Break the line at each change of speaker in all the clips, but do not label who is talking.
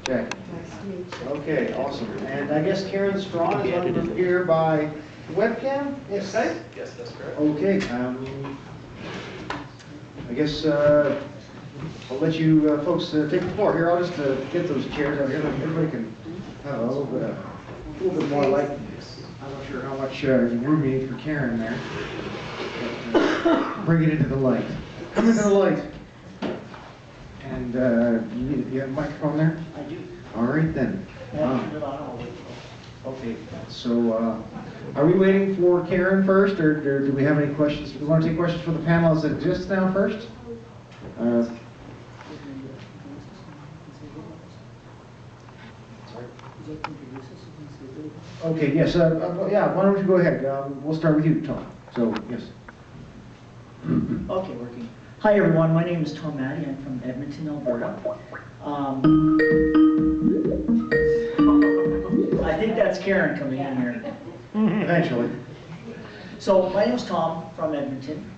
Jackie.
Nice to meet you.
Okay, awesome. And I guess Karen Strawn is on here by webcam? Yes.
Yes, that's correct.
Okay. I guess I'll let you folks take the floor here. I'll just get those chairs out here. Everybody can have a little bit more light. I'm not sure how much room you need for Karen there. But, bring it into the light. Come into the light. And you have a microphone there?
I do.
All right then.
Yeah,
Okay, so are we waiting for Karen first, or do we have any questions? Do we want to take questions from the panel as it exists now first? Okay, yes, yeah, why don't you go ahead? We'll start with you, Tom. So, yes.
Okay, working. Hi everyone, my name is Tom Maddy. I'm from Edmonton, Alberta. I think that's Karen coming in here.
Eventually.
So my name is Tom from Edmonton.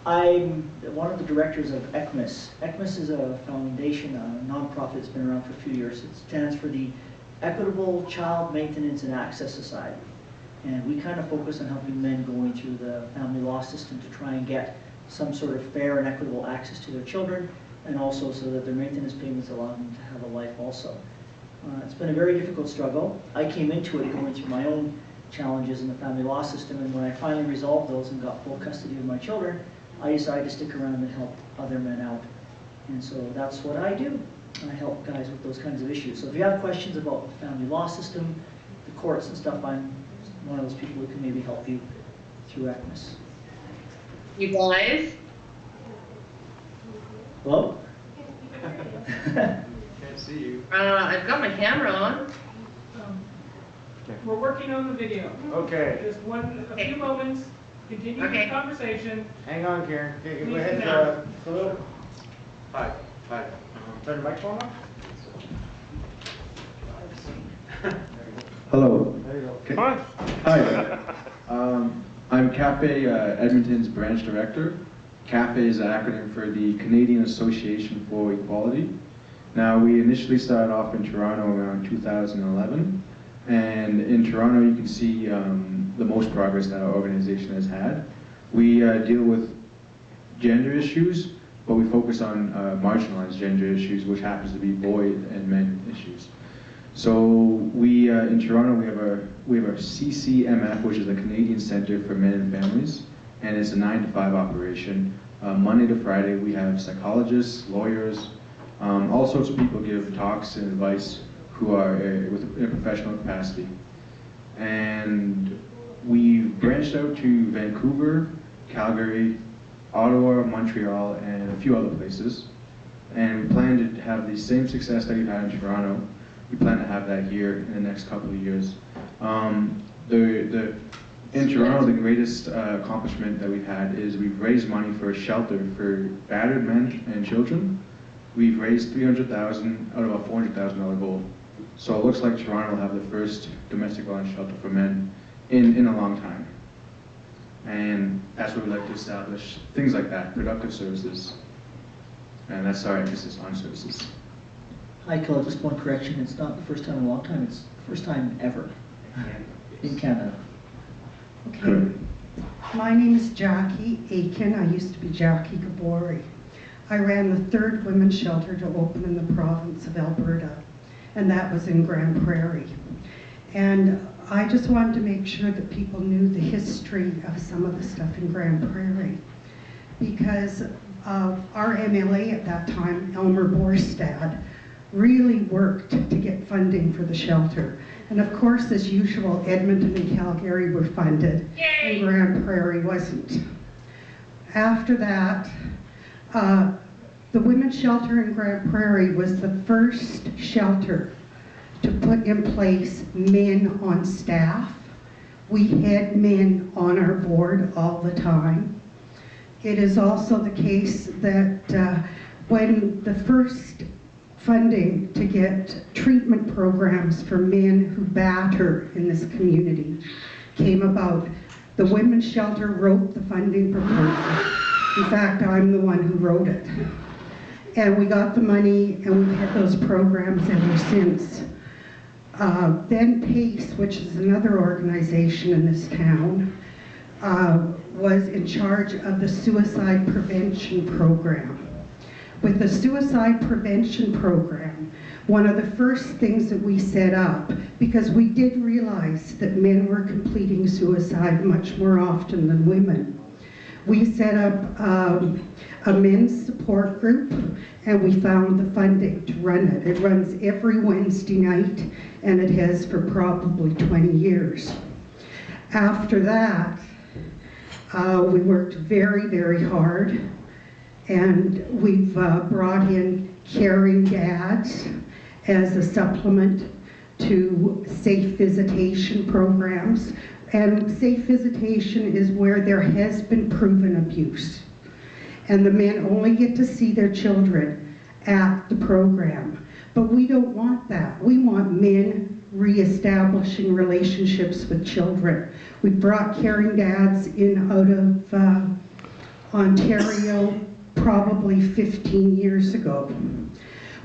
I'm one of the directors of ECMAS. ECMAS is a foundation, a nonprofit that's been around for a few years. It stands for the Equitable Child Maintenance and Access Society. And we kind of focus on helping men going through the family law system to try and get some sort of fair and equitable access to their children, and also so that their maintenance payments allow them to have a life also. It's been a very difficult struggle. I came into it going through my own challenges in the family law system, and when I finally resolved those and got full custody of my children, I decided to stick around and help other men out. And so that's what I do. I help guys with those kinds of issues. So if you have questions about the family law system, the courts and stuff, I'm one of those people who can maybe help you through ECMAS.
You guys?
Hello?
Can't see you.
I've got my camera on.
We're working on the video.
Okay.
Just a few moments, continue the conversation.
Hang on, Karen. Okay, go
Please
ahead.
sit down.
Hello.
Hi. Hi.
Turn the microphone on.
Hello.
There you go.
Okay. Hi. I'm CAFE Edmonton's branch director. CAFE is an acronym for the Canadian Association for Equality. Now, we initially started off in Toronto around 2011, and in Toronto you can see the most progress that our organization has had. We deal with gender issues, but we focus on marginalized gender issues, which happens to be boy and men issues. So we in Toronto we have our CCMF, which is the Canadian Centre for Men and Families, and it's a 9-to-5 operation. Monday to Friday we have psychologists, lawyers, all sorts of people give talks and advice who are in a professional capacity. And we've branched out to Vancouver, Calgary, Ottawa, Montreal, and a few other places. And we plan to have the same success that we've had in Toronto. We plan to have that here in the next couple of years. In Toronto, the greatest accomplishment that we've had is we've raised money for a shelter for battered men and children. We've raised $300,000 out of a $400,000 goal. So it looks like Toronto will have the first domestic violence shelter for men in a long time. And that's what we like to establish, things like that, productive services. And that's our emphasis on services.
Hi, Kelly, just one correction. It's not the first time in a long time, it's the first time ever in Canada.
Okay. My name is Jackie Aiken. I used to be Jackie Gabori. I ran the third women's shelter to open in the province of Alberta, and that was in Grande Prairie. And I just wanted to make sure that people knew the history of some of the stuff in Grande Prairie, because our MLA at that time, Elmer Borstad, really worked to get funding for the shelter. And of course, as usual, Edmonton and Calgary were funded, and Grande Prairie wasn't. After that, the women's shelter in Grande Prairie was the first shelter to put in place men on staff. We had men on our board all the time. It is also the case that when the first funding to get treatment programs for men who batter in this community came about, the women's shelter wrote the funding proposal. In fact, I'm the one who wrote it. And we got the money, and we've had those programs ever since. Then PACE, which is another organization in this town, was in charge of the suicide prevention program. With the suicide prevention program, one of the first things that we set up, because we did realize that men were completing suicide much more often than women, we set up a men's support group, and we found the funding to run it. It runs every Wednesday night, and it has for probably 20 years. After that, we worked very, very hard, and we've brought in caring dads as a supplement to safe visitation programs. And safe visitation is where there has been proven abuse. And the men only get to see their children at the program. But we don't want that. We want men reestablishing relationships with children. We brought caring dads in out of Ontario probably 15 years ago.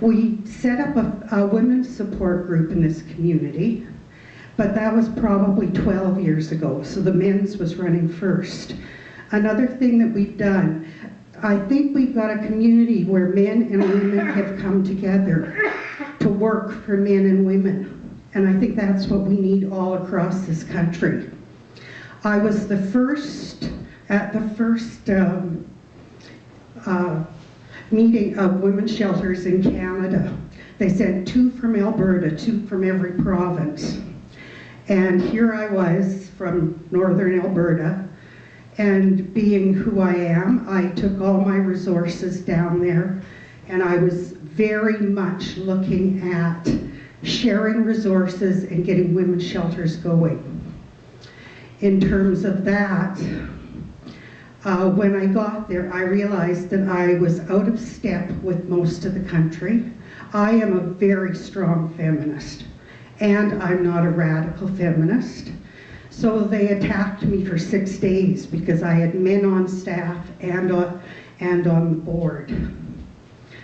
We set up a women's support group in this community, but that was probably 12 years ago, so the men's was running first. Another thing that we've done, I think we've got a community where men and women have come together to work for men and women, and I think that's what we need all across this country. I was the first, at the first meeting of women's shelters in Canada. They sent 2 from Alberta, 2 from every province. And here I was from northern Alberta, and being who I am, I took all my resources down there, and I was very much looking at sharing resources and getting women's shelters going. In terms of that, when I got there, I realized that I was out of step with most of the country. I am a very strong feminist, and I'm not a radical feminist. So they attacked me for 6 days because I had men on staff and on the board.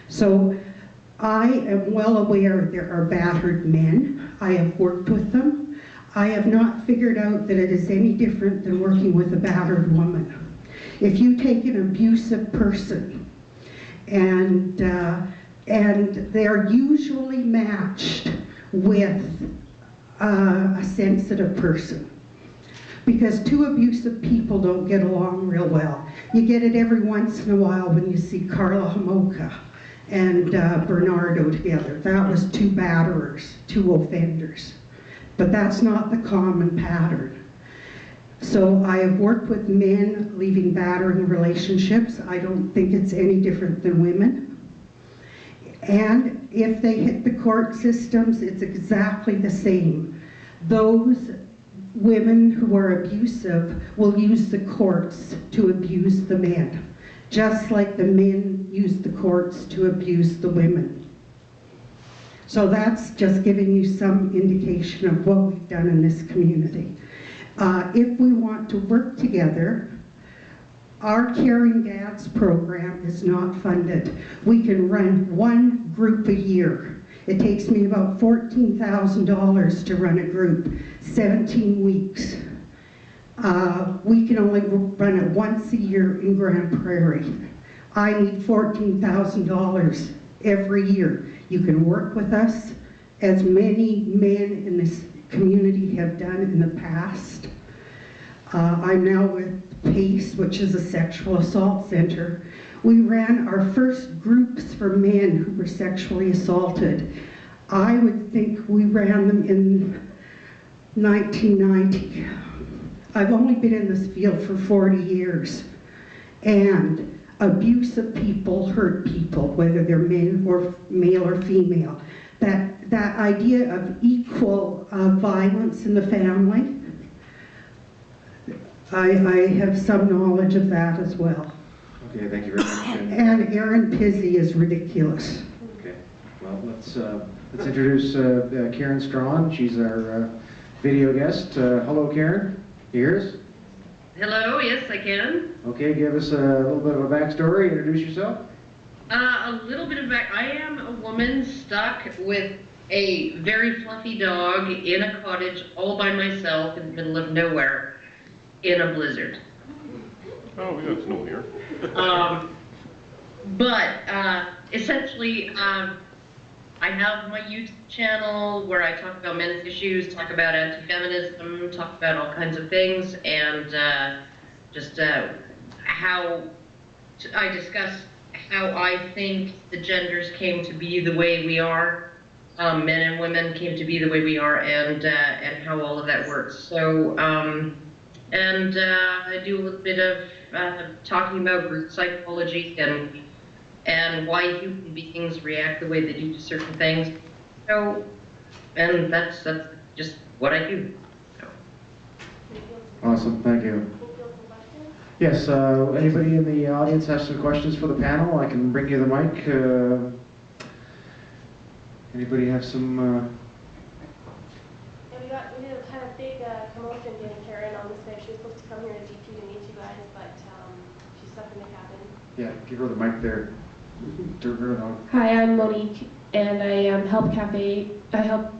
So I am well aware there are battered men. I have worked with them. I have not figured out that it is any different than working with a battered woman. If you take an abusive person and they're usually matched with a sensitive person, because 2 abusive people don't get along real well. You get it every once in a while when you see Carla Homolka and Bernardo together. That was 2 batterers, 2 offenders. But that's not the common pattern. So I have worked with men leaving battering relationships. I don't think it's any different than women. And if they hit the court systems, it's exactly the same. Those women who are abusive will use the courts to abuse the men, just like the men use the courts to abuse the women. So that's just giving you some indication of what we've done in this community. If we want to work together, our Caring Dads program is not funded. We can run 1 group a year. It takes me about $14,000 to run a group, 17 weeks. We can only run it once a year in Grande Prairie. I need $14,000 every year. You can work with us, as many men in this community have done in the past. I'm now with PACE, which is a sexual assault center. We ran our first groups for men who were sexually assaulted. I would think we ran them in 1990. I've only been in this field for 40 years. And abusive people hurt people, whether they're men or male or female. That idea of equal violence in the family, I have some knowledge of that as well.
Okay, thank you very much.
And Aaron Pizzi is ridiculous.
Okay, well, let's introduce Karen Strawn. She's our video guest. Hello, Karen. You hear us?
Hello, yes, I can.
Okay, give us a little bit of a backstory. Introduce yourself.
A little bit of back. I am a woman stuck with a very fluffy dog in a cottage all by myself in the middle of nowhere in a blizzard.
Oh, we got snow here.
But essentially, I have my YouTube channel where I talk about men's issues, talk about anti-feminism, talk about all kinds of things, and just how I discuss how I think the genders came to be the way we are, men and women came to be the way we are, and how all of that works. So, I do a little bit of talking about group psychology and why human beings react the way they do to certain things. So, and that's just what I do. So.
Awesome, thank you. Yes, anybody in the audience has some questions for the panel? I can bring you the mic. Anybody have some?
Yeah, we did a kind of big commotion getting Karen on this way. She was supposed to come here to DP to meet you guys, but she's stuck in the cabin.
Yeah, give her the mic there.
Hi, I'm Monique, and I help Cafe. I help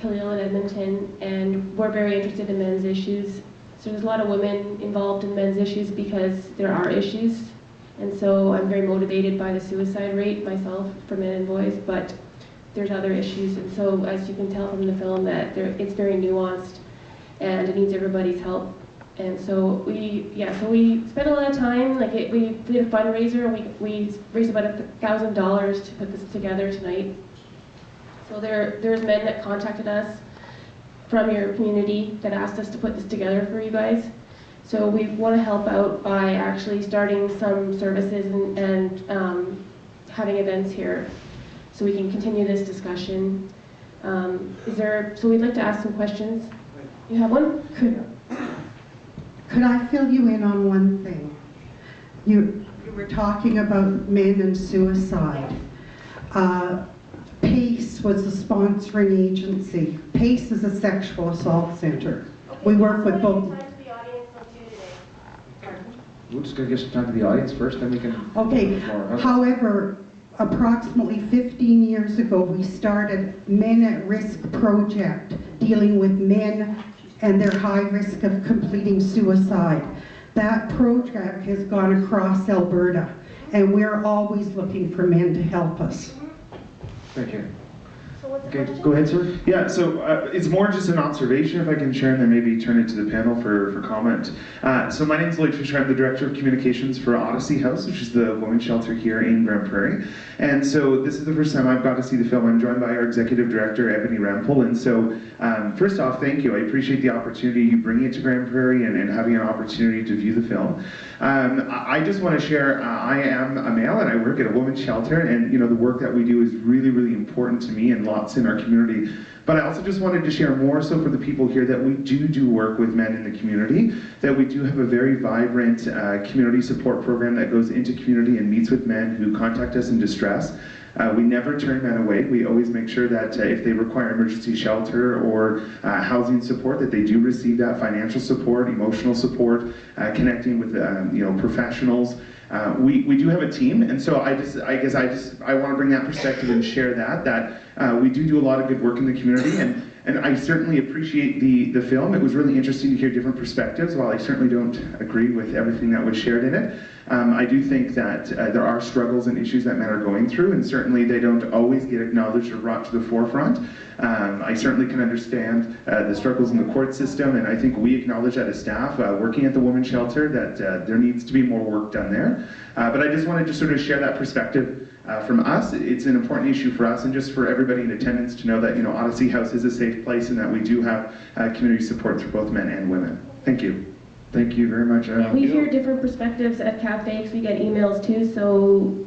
Khalil in Edmonton, and we're very interested in men's issues. So there's a lot of women involved in men's issues because there are issues, and so I'm very motivated by the suicide rate myself for men and boys, but there's other issues, and so as you can tell from the film that it's very nuanced and it needs everybody's help. And so we spent a lot of time, we did a fundraiser, and we raised about $1,000 to put this together tonight. So there's men that contacted us from your community that asked us to put this together for you guys. So we want to help out by actually starting some services and having events here so we can continue this discussion. So we'd like to ask some questions. You have one?
Could I fill you in on one thing? You were talking about men and suicide. PACE was the sponsoring agency. PACE is a sexual assault center.
Okay,
We work with both.
Time to the audience on Tuesday.
We're just going to give some time to the audience first, then we can...
Okay, however, approximately 15 years ago, we started Men at Risk project dealing with men and their high risk of completing suicide. That project has gone across Alberta, and we're always looking for men to help us.
Thank you.
So what's the
Okay,
question?
go ahead, sir.
Yeah, so it's more just an observation if I can share and then maybe turn it to the panel for comment. So my name is Lloyd Fisher. I'm the Director of Communications for Odyssey House, which is the women's shelter here in Grande Prairie. And so this is the first time I've got to see the film. I'm joined by our Executive Director, Ebony Rampel. And so first off, thank you. I appreciate the opportunity you bringing it to Grande Prairie and having an opportunity to view the film. I just want to share, I am a male and I work at a women's shelter, and the work that we do is really, really important to me and lots in our community. But I also just wanted to share more so for the people here that we do work with men in the community, that we do have a very vibrant community support program that goes into community and meets with men who contact us in distress. We never turn men away. We always make sure that if they require emergency shelter or housing support, that they do receive that financial support, emotional support, connecting with professionals. We do have a team, and so I want to bring that perspective and share that we do a lot of good work in the community, and I certainly appreciate the film. It was really interesting to hear different perspectives. While I certainly don't agree with everything that was shared in it, I do think that there are struggles and issues that men are going through, and certainly they don't always get acknowledged or brought to the forefront. I certainly can understand the struggles in the court system, and I think we acknowledge that as staff working at the women's shelter that there needs to be more work done there. But I just wanted to sort of share that perspective from us. It's an important issue for us, and just for everybody in attendance to know that Odyssey House is a safe place and that we do have community support through both men and women. Thank you.
Thank you very much.
We hear different perspectives at Cafe because we get emails too, so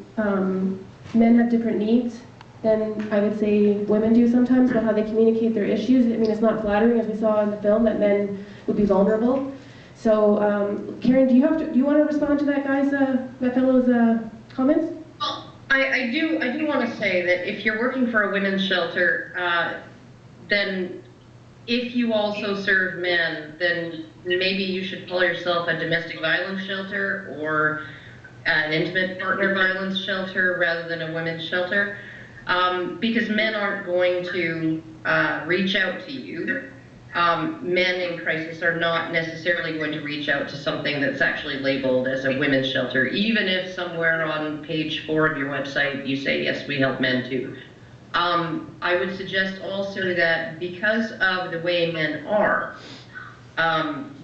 men have different needs than I would say women do sometimes about how they communicate their issues. I mean, it's not flattering, as we saw in the film, that men would be vulnerable. So, Karen, do you want to respond to that fellow's comments?
Well, I do want to say that if you're working for a women's shelter, then if you also serve men, then maybe you should call yourself a domestic violence shelter or an intimate partner violence shelter rather than a women's shelter, because men aren't going to reach out to you. Men in crisis are not necessarily going to reach out to something that's actually labeled as a women's shelter, even if somewhere on page 4 of your website you say, yes, we help men too. I would suggest also that because of the way men are,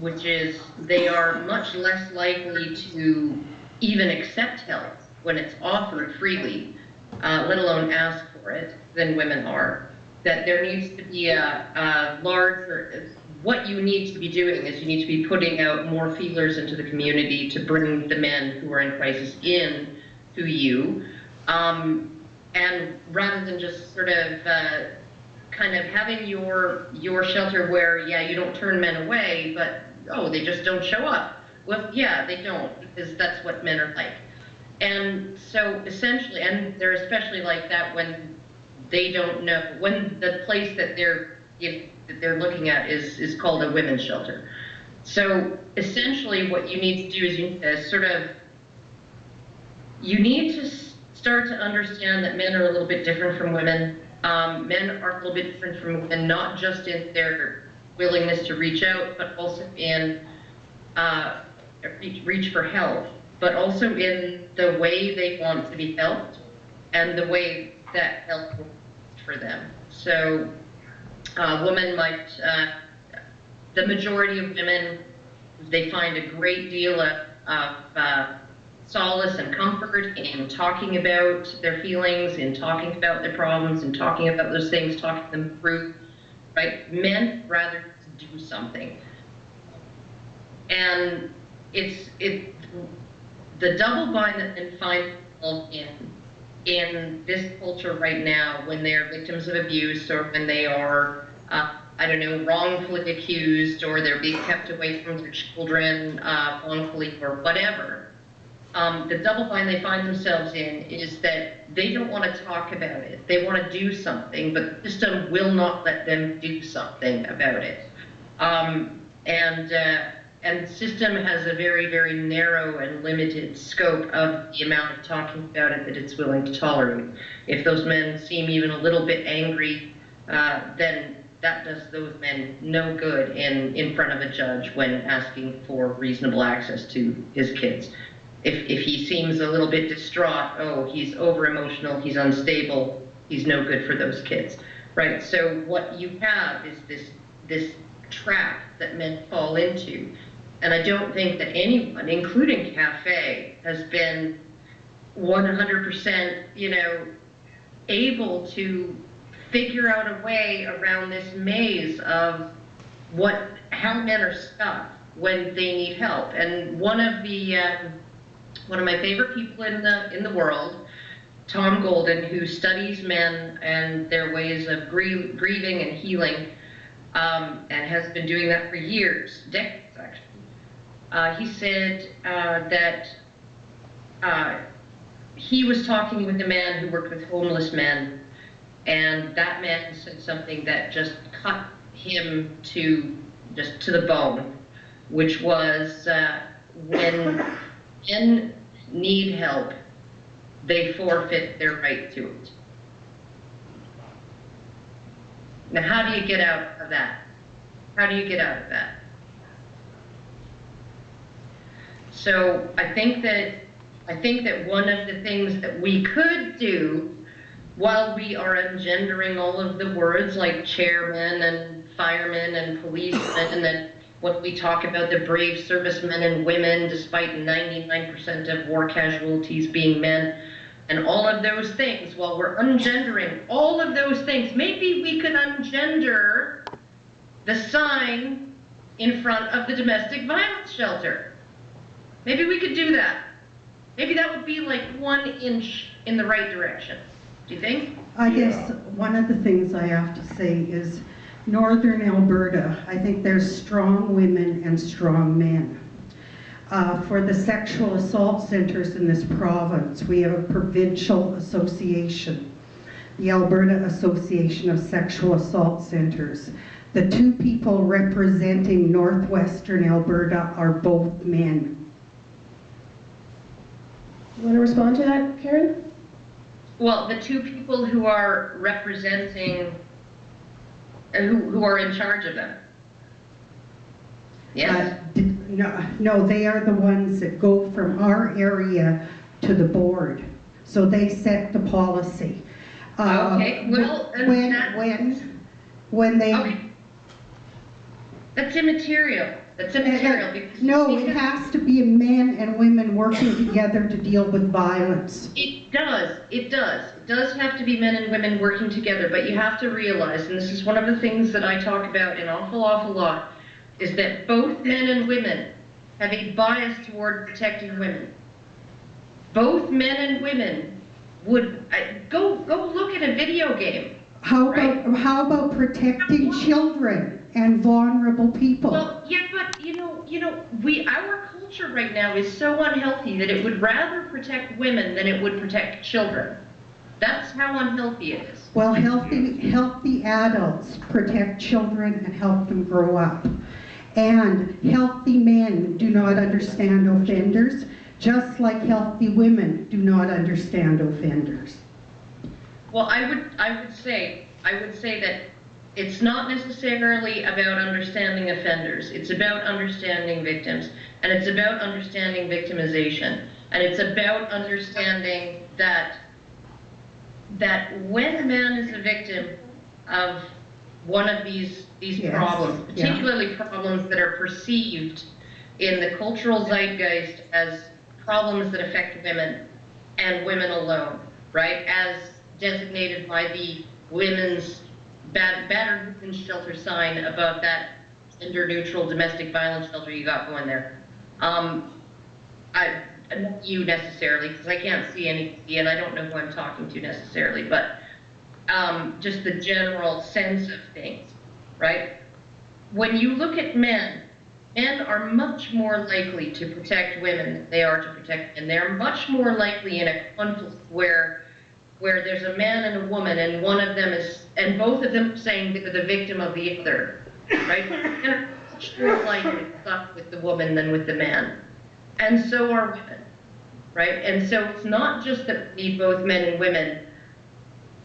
which is they are much less likely to even accept help when it's offered freely, let alone ask for it, than women are, that there needs to be a larger, what you need to be doing is you need to be putting out more feelers into the community to bring the men who are in crisis in to you. And rather than just sort of kind of having your shelter where, yeah, you don't turn men away, but, oh, they just don't show up. Well, yeah, they don't, because that's what men are like. And so essentially, and they're especially like that when they don't know, when the place that they're looking at is called a women's shelter. So essentially what you need to do is you need to start to understand that men are a little bit different from women. Men are a little bit different from women, not just in their willingness to reach out, but also in reach for help, but also in the way they want to be helped and the way that help works for them. So women might, the majority of women, they find a great deal of solace and comfort in talking about their feelings, in talking about their problems, in talking about those things, talking them through, right? Men rather do something. And the double bind that men find themselves in this culture right now, when they're victims of abuse or when they are, I don't know, wrongfully accused, or they're being kept away from their children wrongfully or whatever, the double bind they find themselves in is that they don't want to talk about it. They want to do something, but the system will not let them do something about it. And the system has a very, very narrow and limited scope of the amount of talking about it that it's willing to tolerate. If those men seem even a little bit angry, then that does those men no good in front of a judge when asking for reasonable access to his kids. If he seems a little bit distraught, oh, he's over-emotional, he's unstable, he's no good for those kids, right? So what you have is this trap that men fall into. And I don't think that anyone, including Cafe, has been 100%, able to figure out a way around this maze of how men are stuck when they need help. And one of my favorite people in the world, Tom Golden, who studies men and their ways of grieving and healing, and has been doing that for years, decades actually. He said that he was talking with a man who worked with homeless men, and that man said something that just cut him to the bone, which was when men need help, they forfeit their right to it. Now, how do you get out of that? How do you get out of that? So I think that one of the things that we could do while we are engendering all of the words like chairmen and firemen and policemen, and then what we talk about the brave servicemen and women, despite 99% of war casualties being men, and all of those things, while we're ungendering all of those things, maybe we could ungender the sign in front of the domestic violence shelter. Maybe we could do that. Maybe that would be like 1 inch in the right direction. Do you think?
I guess one of the things I have to say is Northern Alberta, I think there's strong women and strong men. For the sexual assault centers in this province, we have a provincial association, the Alberta Association of Sexual Assault Centers. The 2 people representing Northwestern Alberta are both men.
Want to respond to that, Karen?
Well, the two people who are representing, who are in charge of them. Yes?
No, they are the ones that go from our area to the board. So they set the policy.
Okay, well,
when they...
Okay. That's immaterial. That's immaterial. Because
No, it has to be men and women working together to deal with violence.
It does. It does. It does have to be men and women working together, but you have to realize, and this is one of the things that I talk about an awful lot, is that both men and women have a bias toward protecting women. Both men and women would go look at a video game.
How about protecting children and vulnerable people?
Well, yeah, but our culture right now is so unhealthy that it would rather protect women than it would protect children. That's how unhealthy it is.
Well, healthy adults protect children and help them grow up. And healthy men do not understand offenders, just like healthy women do not understand offenders.
Well, I would say that it's not necessarily about understanding offenders. It's about understanding victims, and it's about understanding victimization, and it's about understanding that when a man is a victim of one of these
Yes,
problems,
yeah.
particularly problems that are perceived in the cultural zeitgeist as problems that affect women and women alone, right? As designated by the women's battered women's shelter sign above that gender-neutral domestic violence shelter you got going there. Not you necessarily, because I can't see any, and I don't know who I'm talking to necessarily, but just the general sense of things, right? When you look at men are much more likely to protect women than they are to protect men. They're much more likely in a conflict where there's a man and a woman, and one of them is, and both of them are saying they're the victim of the other, right? And are much more likely to stuck with the woman than with the man. And so are women, right? And so it's not just that we need both men and women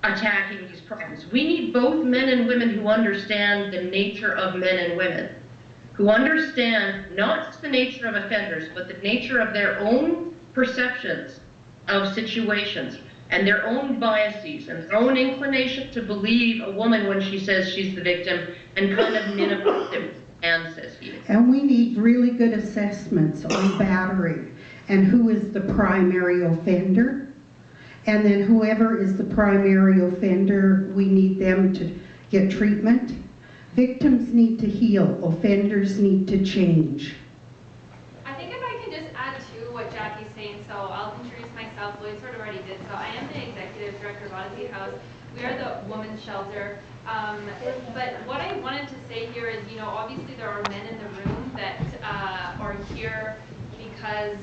attacking these problems. We need both men and women who understand the nature of men and women, who understand not just the nature of offenders, but the nature of their own perceptions of situations and their own biases and their own inclination to believe a woman when she says she's the victim and kind of minimize it when a man says he is.
And we need really good assessments on battery and who is the primary offender. And then whoever is the primary offender, we need them to get treatment. Victims need to heal. Offenders need to change.
I think if I can just add to what Jackie's saying, so I'll introduce myself. Lloyd sort of already did so. I am the executive director of Odyssey House. We are the women's shelter. But what I wanted to say here is, obviously there are men in the room that are here because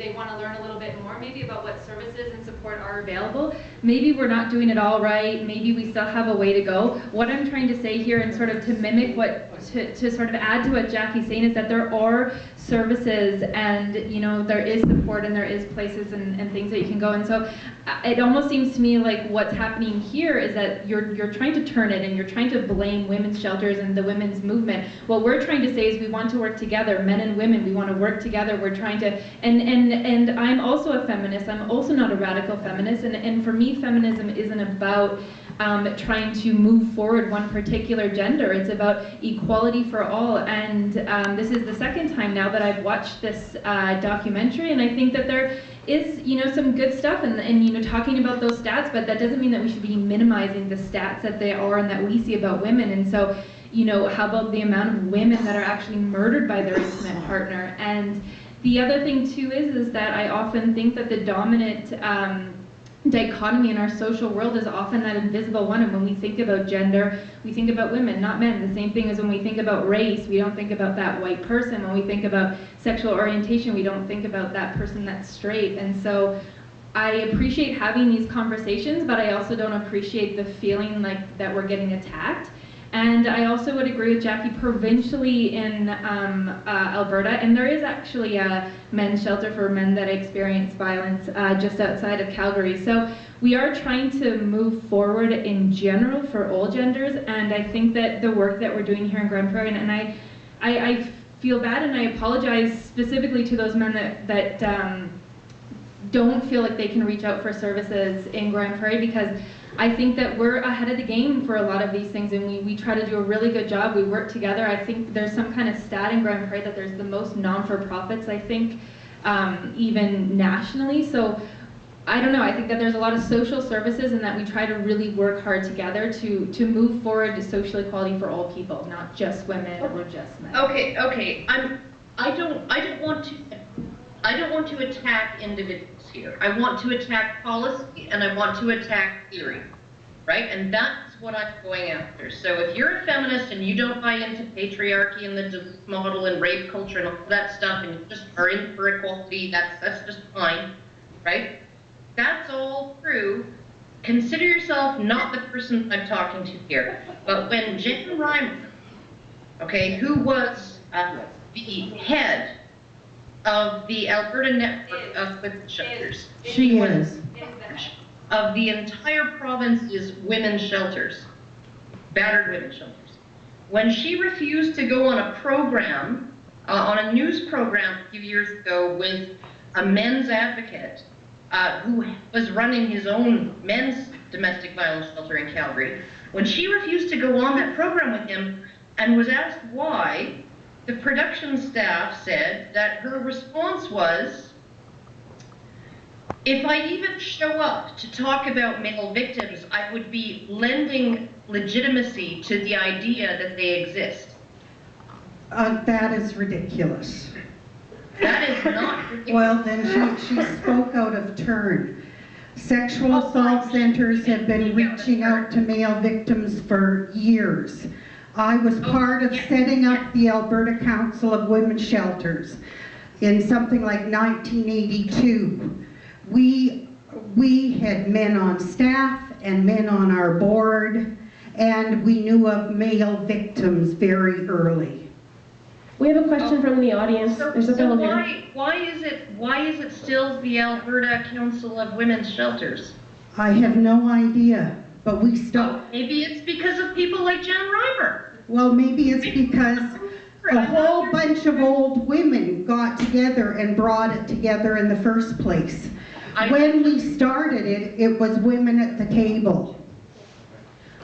they want to learn a little bit more maybe about what services and support are available. Maybe we're not doing it all right. Maybe we still have a way to go. What I'm trying to say here, and sort of to mimic to sort of add to what Jackie's saying, is that there are services and there is support and there is places and things that you can go. And so it almost seems to me like what's happening here is that you're trying to turn it and you're trying to blame women's shelters and the women's movement. What we're trying to say is we want to work together, men and women. We want to work together. We're trying to, and I'm also a feminist. I'm also not a radical feminist. And for me, feminism isn't about trying to move forward one particular gender. It's about equality for all. And this is the second time now that I've watched this documentary, and I think that there is some good stuff and talking about those stats, but that doesn't mean that we should be minimizing the stats that they are and that we see about women. And so how about the amount of women that are actually murdered by their intimate partner? And the other thing too is that I often think that the dominant dichotomy in our social world is often that invisible one. And when we think about gender, we think about women, not men. The same thing as when we think about race, we don't think about that white person. When we think about sexual orientation, we don't think about that person that's straight. And so I appreciate having these conversations, but I also don't appreciate the feeling like that we're getting attacked.
And I also would agree with Jackie, provincially in Alberta, and there is actually a men's shelter for men that experience violence just outside of Calgary. So we are trying to move forward in general for all genders, and I think that the work that we're doing here in Grande Prairie, and I feel bad and I apologize specifically to those men that don't feel like they can reach out for services in Grande Prairie, because I think that we're ahead of the game for a lot of these things, and we try to do a really good job. We work together. I think there's some kind of stat in Grande Prairie that there's the most non-for-profits, I think, even nationally. So I don't know, I think that there's a lot of social services and that we try to really work hard together to move forward to social equality for all people, not just women or just men.
Okay. I don't want to attack individuals here. I want to attack policy and I want to attack theory, right? And that's what I'm going after. So if you're a feminist and you don't buy into patriarchy and the Duluth model and rape culture and all that stuff, and you just are in for equality, that's just fine, right? That's all true. Consider yourself not the person I'm talking to here. But when Jen Reimer, okay, who was the head of the Alberta network of women's shelters,
She is.
of the entire province's women's shelters, battered women's shelters, when she refused to go on a program, on a news program a few years ago with a men's advocate, who was running his own men's domestic violence shelter in Calgary, when she refused to go on that program with him and was asked why, the production staff said that her response was, if I even show up to talk about male victims, I would be lending legitimacy to the idea that they exist.
That is ridiculous.
That is not ridiculous.
Well, then she spoke out of turn. Sexual assault centers have been reaching out to male victims for years. I was part of setting up the Alberta Council of Women's Shelters in something like 1982. We had men on staff and men on our board, and we knew of male victims very early.
We have a question from the audience. There's a bill here.
Why is it still the Alberta Council of Women's Shelters?
I have no idea, but we stopped.
Maybe it's because of people like Jen Reimer.
Well, maybe it's because a whole bunch of old women got together and brought it together in the first place. When we started it, it was women at the table.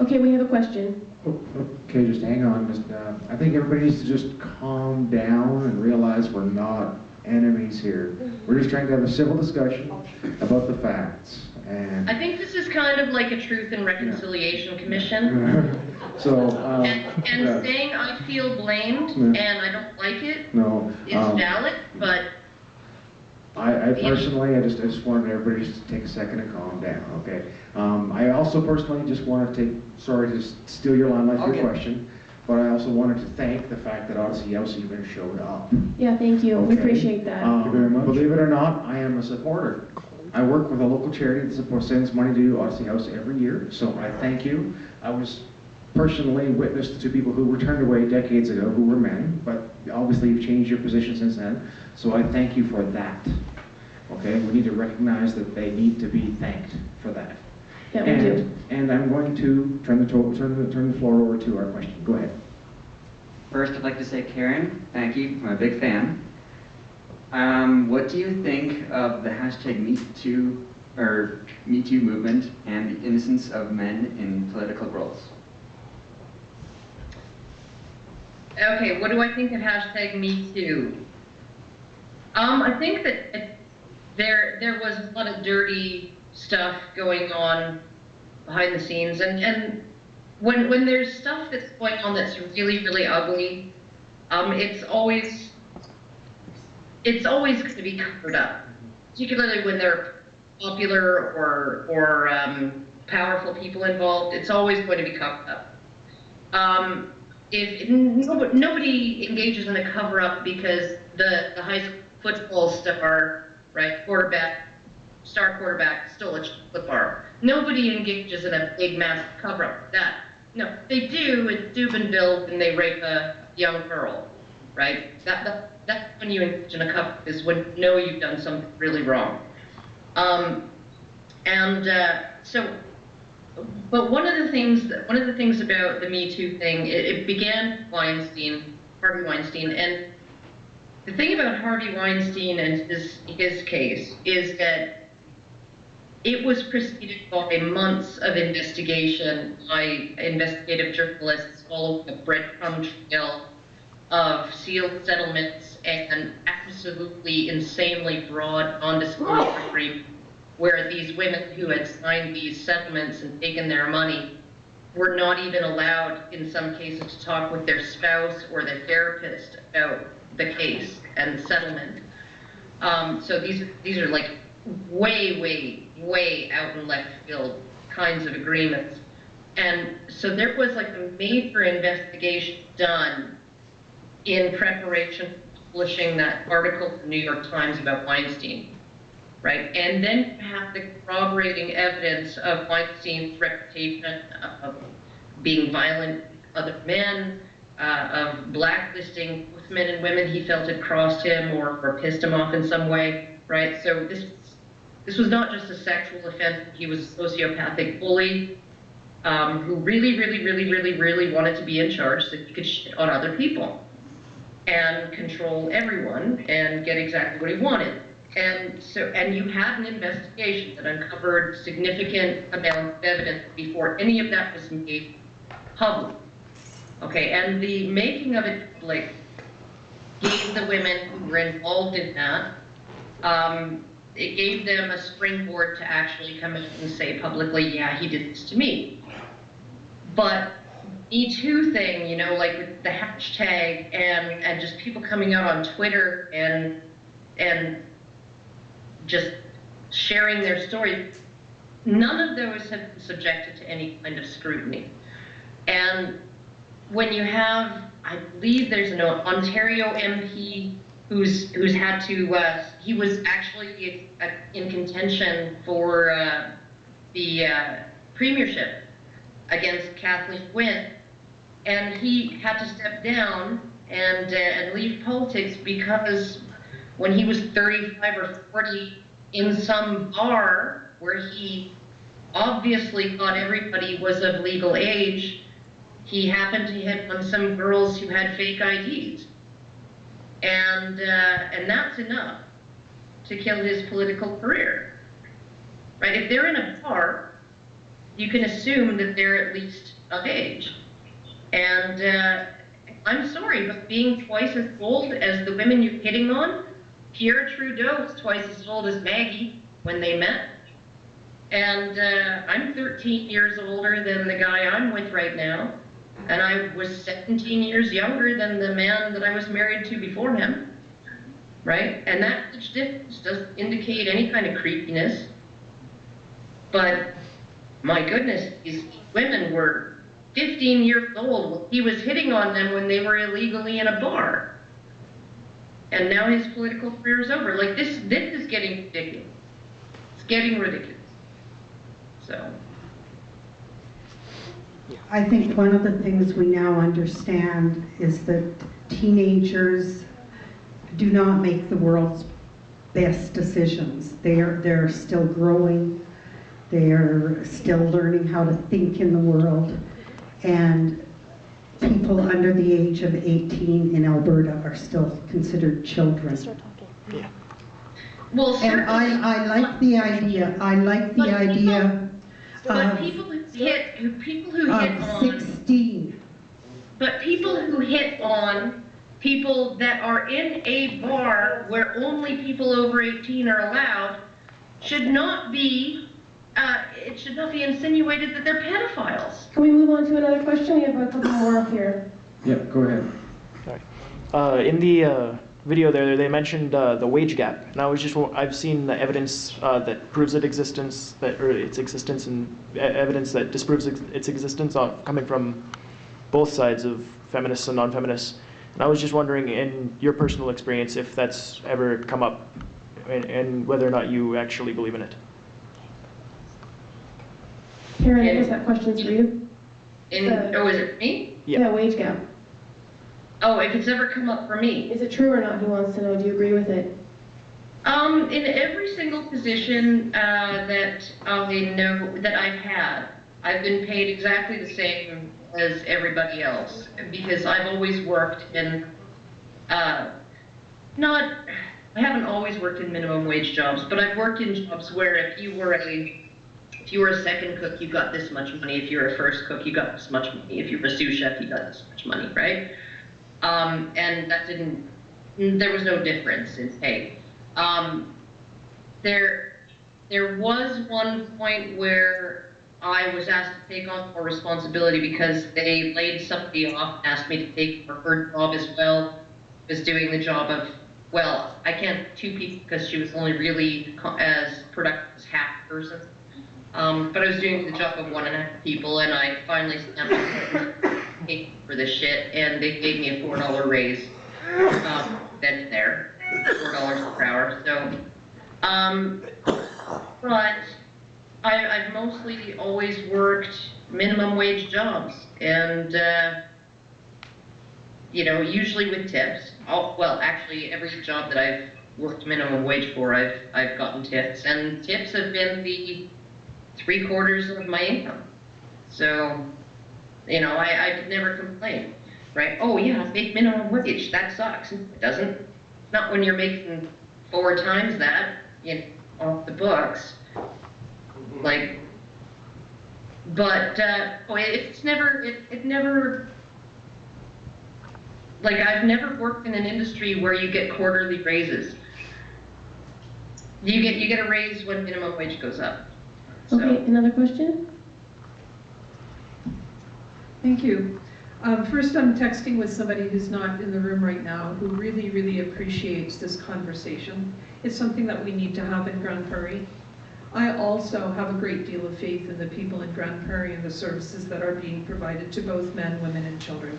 Okay, we have a question.
Okay, just hang on. I think everybody needs to just calm down and realize we're not enemies here. We're just trying to have a civil discussion about the facts. And
I think this is kind of like a Truth and Reconciliation Commission.
so,
and saying I feel blamed and I don't like it is valid, but
I personally, I just wanted everybody just to take a second and calm down, okay? I also personally just want to sorry to steal your limelight for your question, but I also wanted to thank the fact that Odyssey House even showed up.
Yeah, thank you.
Okay.
We appreciate that.
Thank you very much. Believe it or not, I am a supporter. I work with a local charity that sends money to Odyssey House every year, so I thank you. I was personally witness to two people who were turned away decades ago who were men, but obviously you've changed your position since then, so I thank you for that. Okay, we need to recognize that they need to be thanked for that.
Yeah, we do.
And I'm going to turn the floor over to our question. Go ahead.
First, I'd like to say, Karen, thank you. I'm a big fan. What do you think of the hashtag Me Too movement and the innocence of men in political roles?
okay, what do I think of hashtag Me Too? I think that there was a lot of dirty stuff going on behind the scenes, and when there's stuff that's going on that's really, really ugly, it's always going to be covered up, particularly when there are popular or powerful people involved. It's always going to be covered up. If nobody engages in a cover-up because the high school football star, right, star quarterback stole a chocolate bar. Nobody engages in a big, massive cover-up like that. No, they do in Steubenville when they rape a young girl, right? That's when you engage in a cup, is when you know you've done something really wrong. But one of the things about the Me Too thing, it began Harvey Weinstein, and the thing about Harvey Weinstein and his case is that it was preceded by months of investigation by investigative journalists following a breadcrumb trail of sealed settlements and absolutely insanely broad non-disclosure agreements where these women who had signed these settlements and taken their money were not even allowed, in some cases, to talk with their spouse or their therapist about the case and the settlement. So these are like way out in left field kinds of agreements. And so there was like a major investigation done in preparation for publishing that article in the New York Times about Weinstein. Right? And then you have the corroborating evidence of Weinstein's reputation of being violent with other men, of blacklisting both men and women he felt had crossed him or pissed him off in some way, right? So this was not just a sexual offense. He was a sociopathic bully who really wanted to be in charge so he could shit on other people and control everyone and get exactly what he wanted. And you had an investigation that uncovered significant amounts of evidence before any of that was made public. Okay, and the making of it public gave the women who were involved in that, it gave them a springboard to actually come in and say publicly, yeah, he did this to me. But Me Too thing, you know, like with the hashtag and just people coming out on Twitter and just sharing their story, none of those have been subjected to any kind of scrutiny. And when you have, I believe there's an Ontario MP who's had to, he was actually in contention for the premiership against Kathleen Wynne, and he had to step down and leave politics because when he was 35 or 40 in some bar where he obviously thought everybody was of legal age, he happened to hit on some girls who had fake IDs. And that's enough to kill his political career. Right? If they're in a bar, you can assume that they're at least of age. And I'm sorry, but being twice as old as the women you're hitting on, Pierre Trudeau was twice as old as Maggie when they met. And I'm 13 years older than the guy I'm with right now. And I was 17 years younger than the man that I was married to before him. Right? And that age difference doesn't indicate any kind of creepiness. But my goodness, these women were 15 years old. He was hitting on them when they were illegally in a bar. And now his political career is over. Like, this is getting ridiculous. It's getting ridiculous. So.
I think one of the things we now understand is that teenagers do not make the world's best decisions. They're still growing. They're still learning how to think in the world. And people under the age of 18 in Alberta are still considered children.
Yeah. Well,
and I like the idea.
But people who hit on
16.
But people who hit on people that are in a bar where only people over 18 are allowed should not be. It should not be insinuated that they're pedophiles.
Can we move on to another question? We have a couple more up here.
Yeah, go ahead.
Sorry. In the video there, they mentioned the wage gap. And I've seen the evidence that proves its existence, and evidence that disproves its existence coming from both sides of feminists and non-feminists. And I was just wondering, in your personal experience, if that's ever come up, and whether or not you actually believe in it.
Karen, I guess that question's for you.
Oh, is it me?
Yeah, wage gap.
Oh, if it's ever come up for me.
Is it true or not? He wants to know. Do you agree with it?
In every single position that I know that I've had, I've been paid exactly the same as everybody else because I've always worked in I haven't always worked in minimum wage jobs, but I've worked in jobs where if you were a second cook, you got this much money. If you were a first cook, you got this much money. If you were a sous chef, you got this much money, right? And there was no difference in pay. There was one point where I was asked to take on more responsibility because they laid somebody off and asked me to take her job as well as doing the job of, well, I can't do 2 people because she was only really as productive as half a person. But I was doing the job of 1.5 people, and I finally snapped my for this shit, and they gave me a $4 raise. Then there, $4 per hour. So, but I've mostly always worked minimum wage jobs, and you know, usually with tips. Well, actually, every job that I've worked minimum wage for, I've gotten tips, and tips have been the 3/4 of my income. So, you know, I could never complain, right? Oh yeah, make minimum wage. That sucks. It doesn't. Not when you're making 4 times that, you know, off the books. Like, but it's never. It never. Like, I've never worked in an industry where you get quarterly raises. You get a raise when minimum wage goes up. So.
Okay, another question?
Thank you. First, I'm texting with somebody who's not in the room right now who really, really appreciates this conversation. It's something that we need to have in Grande Prairie. I also have a great deal of faith in the people in Grande Prairie and the services that are being provided to both men, women, and children.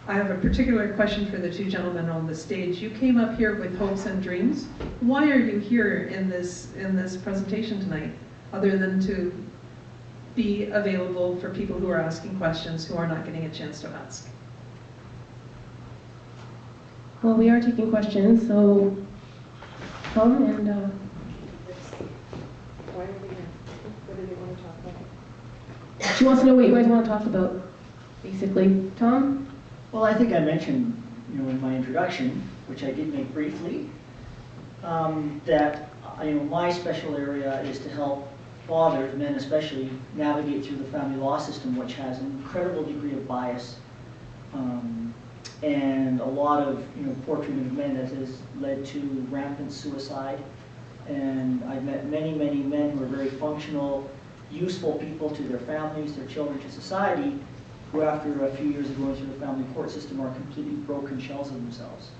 I have a particular question for the 2 gentlemen on the stage. You came up here with hopes and dreams. Why are you here in this presentation tonight, other than to be available for people who are asking questions who are not getting a chance to ask?
Well, we are taking questions, so come and
Why are we here? What do they want to talk about?
she wants to know what you guys want to talk about, basically. Tom?
Well, I think I mentioned, you know, in my introduction, which I did make briefly, that my special area is to help fathers, men especially, navigate through the family law system, which has an incredible degree of bias and a lot of poor treatment of men that has led to rampant suicide. And I've met many, many men who are very functional, useful people to their families, their children, to society, who after a few years of going through the family court system are completely broken shells of themselves.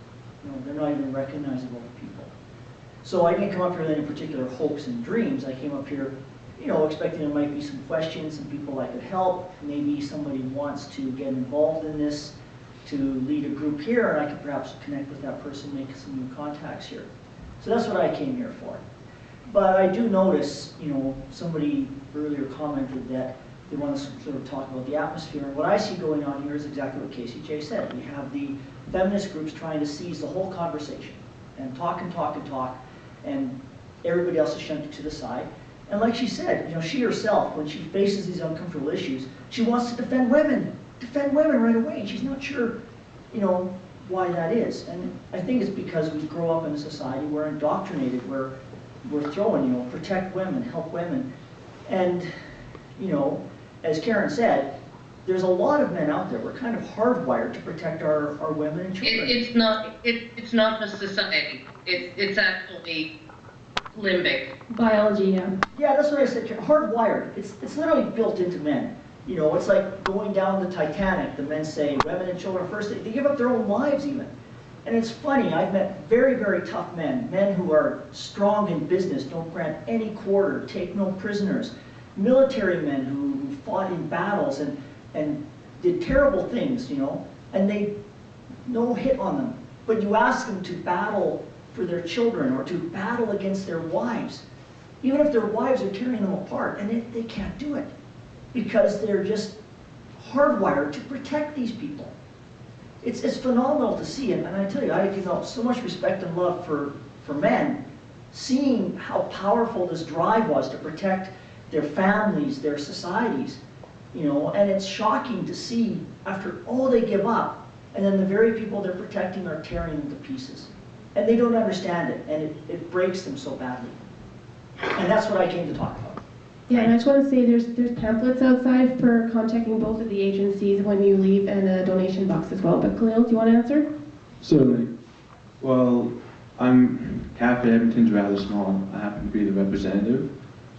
They're not even recognizable to people. So I didn't come up here with any particular hopes and dreams. I came up here, expecting there might be some questions, some people I could help. Maybe somebody wants to get involved in this, to lead a group here, and I could perhaps connect with that person, make some new contacts here. So that's what I came here for. But I do notice, somebody earlier commented that they want to sort of talk about the atmosphere. And what I see going on here is exactly what Casey J said. We have the feminist groups trying to seize the whole conversation and talk and talk and talk, and everybody else is shunted to the side. And like she said, she herself, when she faces these uncomfortable issues, she wants to defend women right away, and she's not sure, why that is. And I think it's because we grow up in a society, we're indoctrinated, we're throwing, protect women, help women. And, as Karen said, there's a lot of men out there. We're kind of hardwired to protect our women and children.
It's not just society. It's actually limbic.
Biology, yeah.
Yeah, that's what I said. Hardwired. It's literally built into men. It's like going down the Titanic. The men say women and children first. They give up their own lives even. And it's funny. I've met very, very tough men who are strong in business, don't grant any quarter, take no prisoners, military men who fought in battles and did terrible things, and they no hit on them. But you ask them to battle for their children or to battle against their wives, even if their wives are tearing them apart, and they can't do it because they're just hardwired to protect these people. It's phenomenal to see, and I tell you, I so much respect and love for men, seeing how powerful this drive was to protect their families, their societies, and it's shocking to see after all they give up, and then the very people they're protecting are tearing them to pieces. And they don't understand it, and it breaks them so badly. And that's what I came to talk about.
Yeah, and I just want to say there's pamphlets outside for contacting both of the agencies when you leave, and a donation box as well. But Khalil, do you want to answer?
Certainly. Well, Cafe Edmonton's rather small. I happen to be the representative,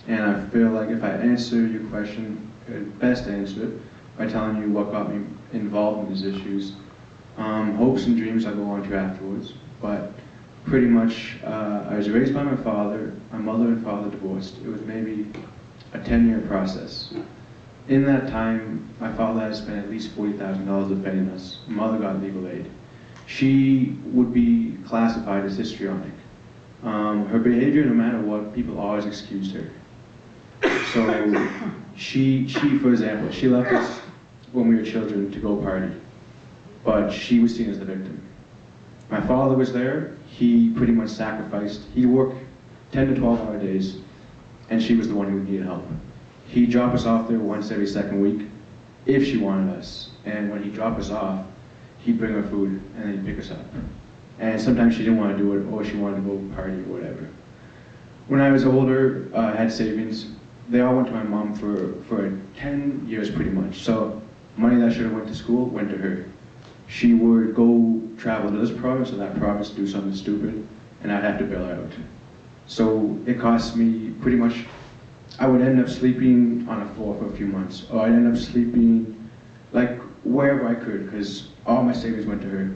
and I feel like if I answer your question, I'd best answer it by telling you what got me involved in these issues. Hopes and dreams I go on to afterwards, but pretty much I was raised by my father. My mother and father divorced. It was maybe a 10-year process. In that time, my father had spent at least $40,000 defending us. My mother got legal aid. She would be classified as histrionic. Her behavior, no matter what, people always excused her. So she, for example, she left us when we were children to go party, but she was seen as the victim. My father was there. He pretty much sacrificed. He'd work 10 to 12-hour days, and she was the one who needed help. He'd drop us off there once every second week, if she wanted us. And when he'd drop us off, he'd bring her food, and then he'd pick us up. And sometimes she didn't want to do it, or she wanted to go party or whatever. When I was older, I had savings. They all went to my mom for 10 years pretty much. So money that should have went to school went to her. She would go travel to this province or that province to do something stupid, and I'd have to bail her out. So it cost me pretty much, I would end up sleeping on a floor for a few months, or I'd end up sleeping like wherever I could, because all my savings went to her.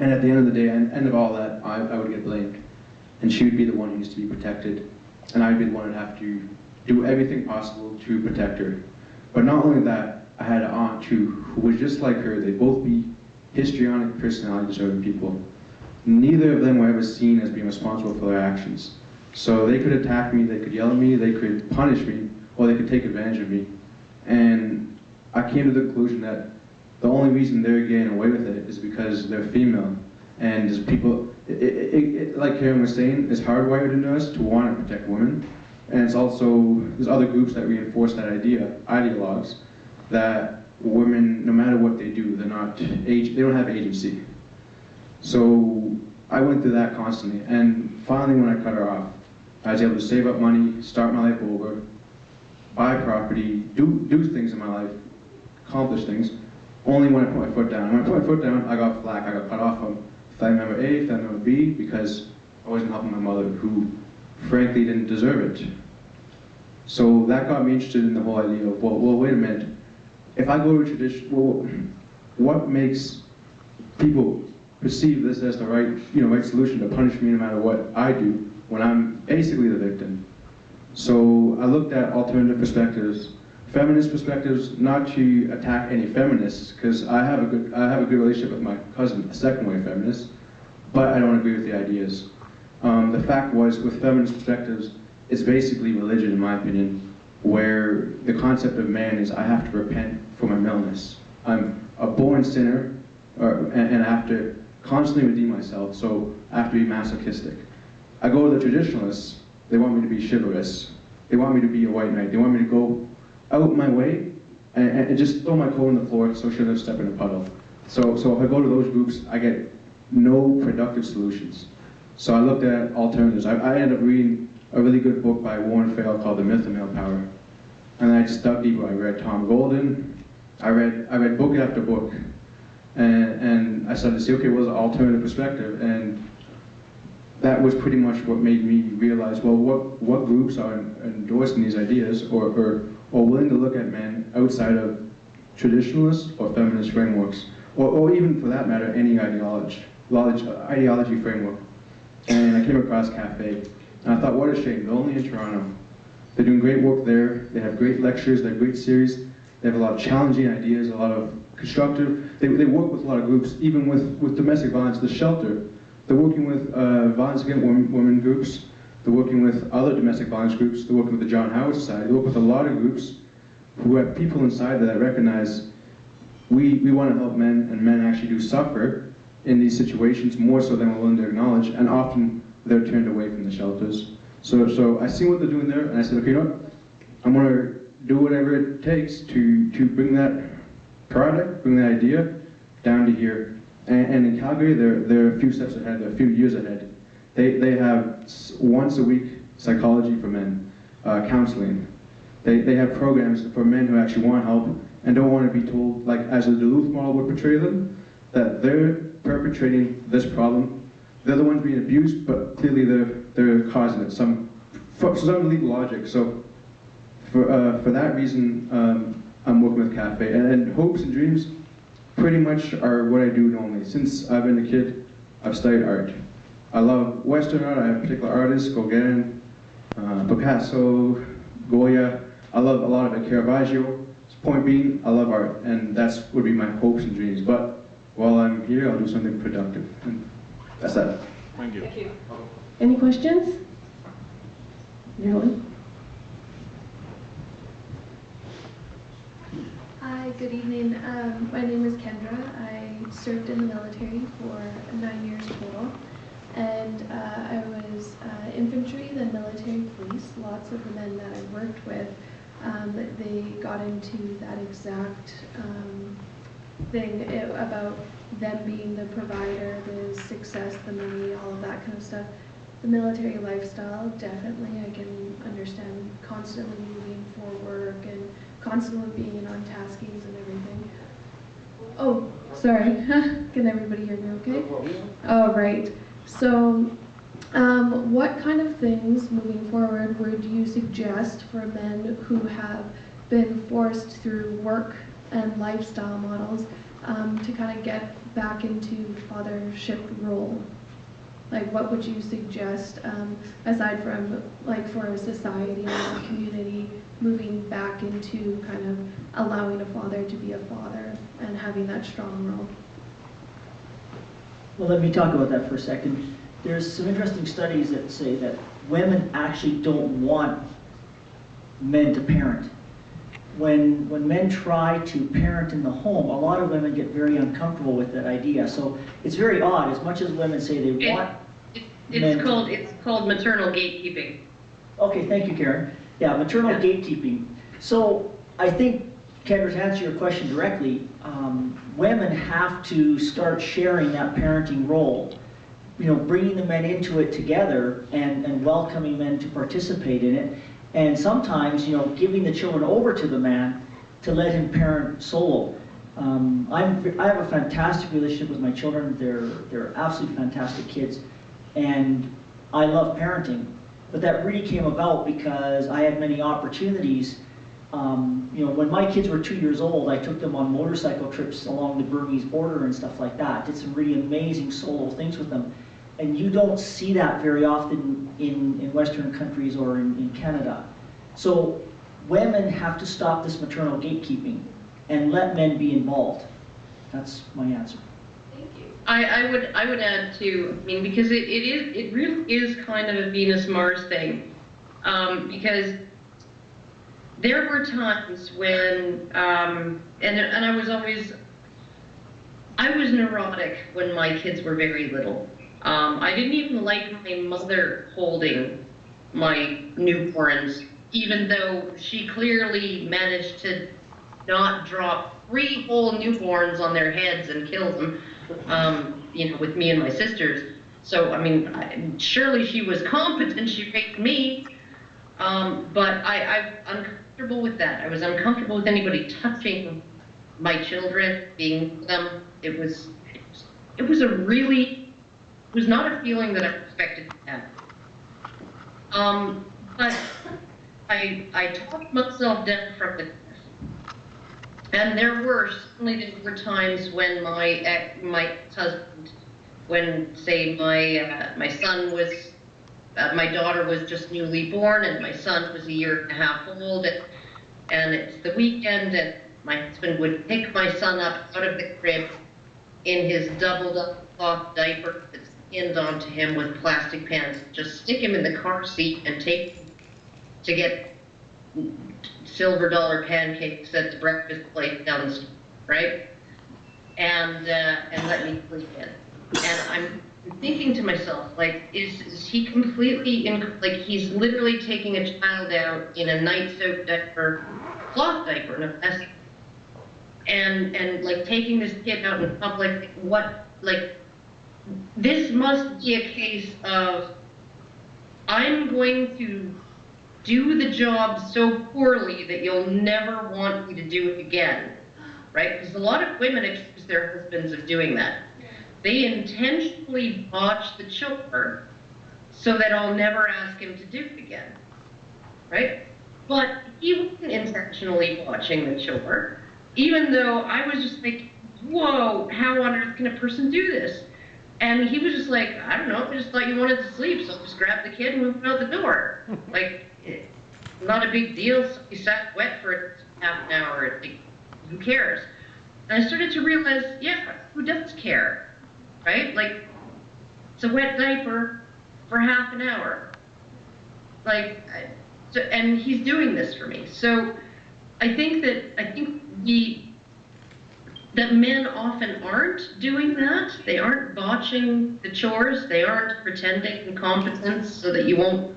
And at the end of the day, end of all that, I would get blamed. And she would be the one who needs to be protected, and I'd be the one who'd have to do everything possible to protect her. But not only that, I had an aunt too, who was just like her. They'd both be histrionic, personality disorder people. Neither of them were ever seen as being responsible for their actions. So they could attack me, they could yell at me, they could punish me, or they could take advantage of me. And I came to the conclusion that the only reason they're getting away with it is because they're female. And there's people, like Karen was saying, it's hardwired into us to want to protect women. And it's also, there's other groups that reinforce that idea, ideologues, that women, no matter what they do, they don't have agency. So I went through that constantly, and finally when I cut her off, I was able to save up money, start my life over, buy property, do things in my life, accomplish things, only when I put my foot down. And when I put my foot down, I got flack. I got cut off from family member A, family member B, because I wasn't helping my mother, who frankly didn't deserve it. So that got me interested in the whole idea of, well wait a minute, if I go to a tradition, well, what makes people perceive this as the right solution to punish me no matter what I do when I'm basically the victim? So I looked at alternative perspectives, feminist perspectives, not to attack any feminists, because I have a good relationship with my cousin, a second wave feminist, but I don't agree with the ideas. The fact was, with feminist perspectives, it's basically religion, in my opinion, where the concept of man is I have to repent for my maleness. I'm a born sinner, and I have to constantly redeem myself, so I have to be masochistic. I go to the traditionalists, they want me to be chivalrous. They want me to be a white knight. They want me to go out my way and just throw my coat on the floor so she'll never step in a puddle. So if I go to those groups, I get no productive solutions. So I looked at alternatives. I ended up reading a really good book by Warren Farrell called The Myth of Male Power. And I just dug deeper. I read Tom Golden. I read book after book. And I started to say, okay, what's an alternative perspective? And that was pretty much what made me realize, well, what groups are endorsing these ideas or willing to look at men outside of traditionalist or feminist frameworks, or even for that matter, any ideology framework. And I came across Cafe, and I thought, what a shame, they're only in Toronto. They're doing great work there, they have great lectures, they have great series, they have a lot of challenging ideas, a lot of constructive, they work with a lot of groups, even with domestic violence, the shelter. They're working with violence against women groups, they're working with other domestic violence groups, they're working with the John Howard Society, they work with a lot of groups who have people inside that recognize we want to help men, and men actually do suffer in these situations more so than we're willing to acknowledge, and often they're turned away from the shelters. So I see what they're doing there, and I said, okay, you know what? I'm going to do whatever it takes to bring that product, bring that idea down to here. And in Calgary, they're a few steps ahead, they're a few years ahead. They have once a week psychology for men, counseling. They have programs for men who actually want help and don't want to be told, like as the Duluth model would portray them, that they're perpetrating this problem. They're the ones being abused, but clearly they're causing it. For some legal logic. So for that reason, I'm working with Cafe. And hopes and dreams pretty much are what I do normally. Since I've been a kid, I've studied art. I love Western art. I have particular artists, Gauguin, Picasso, Goya. I love a lot of it, Caravaggio. Point being, I love art, and that's would be my hopes and dreams. But while I'm here, I'll do something productive. And that's that.
Thank you.
Any questions? Marilyn?
Hi, good evening. My name is Kendra. I served in the military for 9 years total. And I was infantry, then military police. Lots of the men that I worked with, they got into that exact thing about them being the provider, the success, the money, all of that kind of stuff. The military lifestyle, definitely, I can understand constantly moving for work and constantly being on taskings and everything. Oh, sorry. Can everybody hear me okay? Oh, right. So, what kind of things moving forward would you suggest for men who have been forced through work and lifestyle models to kind of get back into fathership role? Like, what would you suggest, aside from, like, for a society and a community, moving back into kind of allowing a father to be a father and having that strong role?
Well, let me talk about that for a second. There's some interesting studies that say that women actually don't want men to parent. When men try to parent in the home, a lot of women get very uncomfortable with that idea. So it's very odd. As much as women say they want
it's called maternal gatekeeping.
Okay, thank you, Karen. Yeah, maternal gatekeeping. So I think, Kendra, to answer your question directly, women have to start sharing that parenting role. You know, bringing the men into it together and welcoming men to participate in it. And sometimes, you know, giving the children over to the man to let him parent solo. I have a fantastic relationship with my children. They're absolutely fantastic kids. And I love parenting. But that really came about because I had many opportunities. You know, when my kids were 2 years old, I took them on motorcycle trips along the Burmese border and stuff like that. Did some really amazing solo things with them. And you don't see that very often in Western countries or in Canada. So women have to stop this maternal gatekeeping and let men be involved. That's my answer.
Thank you. I would add too, I mean, because it really is kind of a Venus-Mars thing. Because there were times when, and I was neurotic when my kids were very little. I didn't even like my mother holding my newborns, even though she clearly managed to not drop 3 whole newborns on their heads and kill them, you know, with me and my sisters. So, I mean, surely she was competent, she raised me, but I'm uncomfortable with that. I was uncomfortable with anybody touching my children, being with them. It was not a feeling that I expected to have. But I talked myself down from the cliff. And there were times when my husband, when say my son was, my daughter was just newly born and my son was 1.5 years old, and it's the weekend, and my husband would pick my son up out of the crib in his doubled up cloth diaper that's pinned onto him with plastic pants, just stick him in the car seat and take him to get silver dollar pancakes at the breakfast place down the street, right? and let me sleep in. And I'm thinking to myself, like, is he completely like he's literally taking a child out in a night soap diaper, cloth diaper, in a vest, and like taking this kid out in public. What, like, this must be a case of, I'm going to do the job so poorly that you'll never want me to do it again, right? Because a lot of women accuse their husbands of doing that. They intentionally botch the chore so that I'll never ask him to do it again, right? But he wasn't intentionally botching the chore, even though I was just like, whoa, how on earth can a person do this? And he was just like, I don't know, I just thought you wanted to sleep, so I just grabbed the kid and moved out the door. Like, not a big deal. So he sat wet for half an hour. Like, who cares? And I started to realize, yeah, who does care, right? Like, it's a wet diaper for half an hour. Like, so, and he's doing this for me. So I think that men often aren't doing that. They aren't botching the chores. They aren't pretending incompetence so that you won't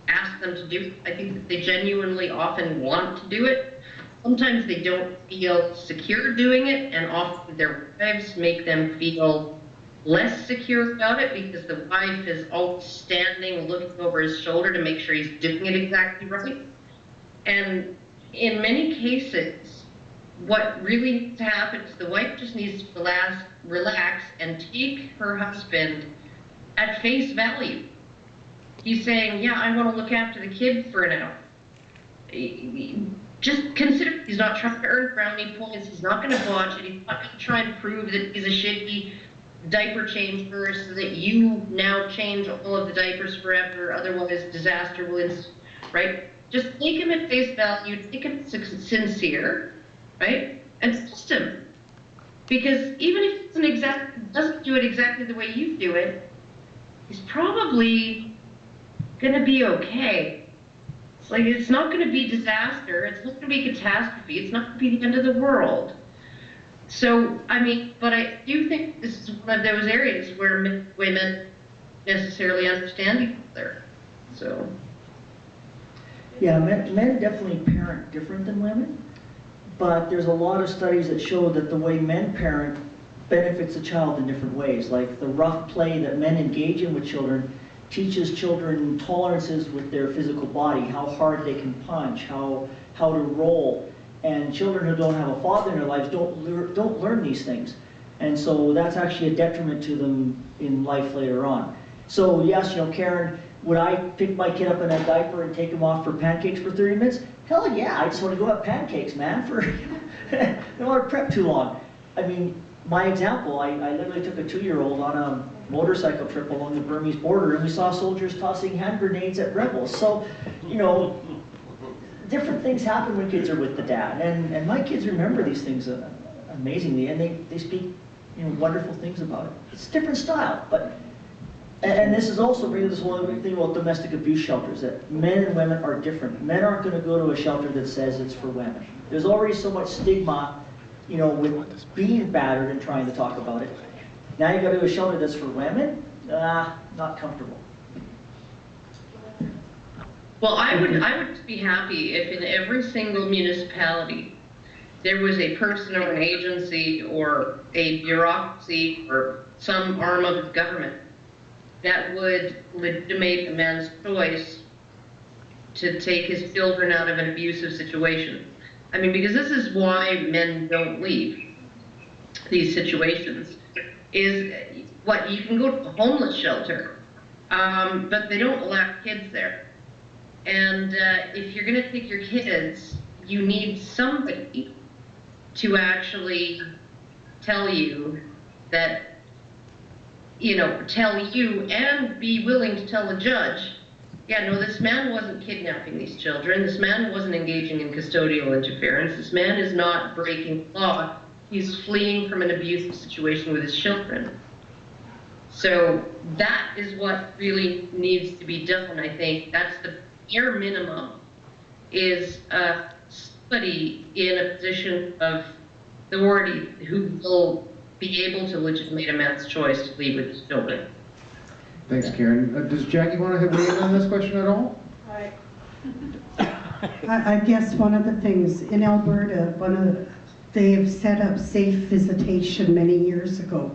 ask them to do it. I think that they genuinely often want to do it. Sometimes they don't feel secure doing it, and often their wives make them feel less secure about it because the wife is always standing, looking over his shoulder to make sure he's doing it exactly right. And in many cases, what really needs to happen is the wife just needs to relax and take her husband at face value. He's saying, yeah, I want to look after the kid for an hour. Just consider he's not trying to earn brownie points. He's not going to botch it. He's not going to try and prove that he's a shitty diaper changer so that you now change all of the diapers forever. Otherwise, disaster will ensue, right? Just take him at face value. Take him sincere. Right? And trust him. Because even if he doesn't do it exactly the way you do it, he's probably going to be okay. It's like, it's not going to be disaster. It's not going to be catastrophe. It's not going to be the end of the world. So, I mean, but I do think this is one of those areas where women necessarily understand each other. So.
Yeah, men definitely parent different than women. But there's a lot of studies that show that the way men parent benefits the child in different ways. Like the rough play that men engage in with children teaches children tolerances with their physical body, how hard they can punch, how to roll. And children who don't have a father in their lives don't learn these things. And so that's actually a detriment to them in life later on. So yes, you know, Karen, would I pick my kid up in a diaper and take him off for pancakes for 30 minutes? Hell yeah, I just want to go have pancakes, man, I don't want to prep too long. I mean, my example, I literally took a 2-year-old on a motorcycle trip along the Burmese border, and we saw soldiers tossing hand grenades at rebels. So, you know, different things happen when kids are with the dad, and my kids remember these things amazingly, and they speak, you know, wonderful things about it. It's a different style, but. And this is also bringing this whole thing about domestic abuse shelters, that men and women are different. Men aren't going to go to a shelter that says it's for women. There's already so much stigma, you know, with being battered and trying to talk about it. Now you go to a shelter that's for women, not comfortable.
Well, I would be happy if in every single municipality there was a person or an agency or a bureaucracy or some arm of the government that would legitimate a man's choice to take his children out of an abusive situation. I mean, because this is why men don't leave these situations, is what, you can go to a homeless shelter, but they don't allow kids there. And if you're gonna take your kids, you need somebody to actually tell you that, you know, tell you and be willing to tell the judge, yeah, no, this man wasn't kidnapping these children, this man wasn't engaging in custodial interference, this man is not breaking law, he's fleeing from an abusive situation with his children. So that is what really needs to be done, I think. That's the bare minimum, is somebody in a position of authority who will be able to legitimate a man's choice to leave with his children.
Thanks, Karen. Does Jackie want to weigh in on this question at all?
I guess one of the things in Alberta, they have set up safe visitation many years ago.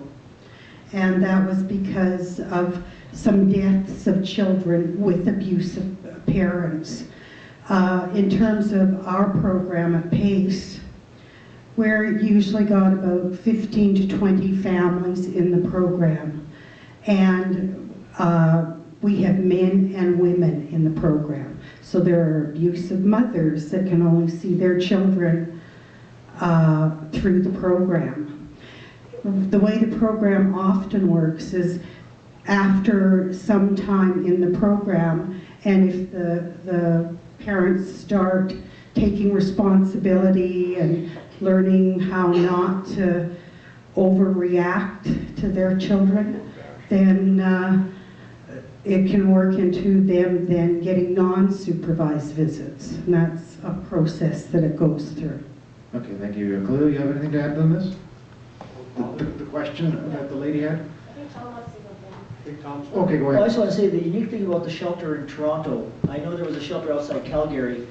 And that was because of some deaths of children with abusive parents. In terms of our program at PACE, we're usually got about 15 to 20 families in the program. And we have men and women in the program. So there are abusive mothers that can only see their children through the program. The way the program often works is after some time in the program, and if the parents start taking responsibility and learning how not to overreact to their children, then it can work into them then getting non-supervised visits. And that's a process that it goes through.
Okay, thank you. Khalil, you have anything to add on this? The question that the lady had? Okay, go
Well, I
ahead.
just want to say the unique thing about the shelter in Toronto, I know there was a shelter outside Calgary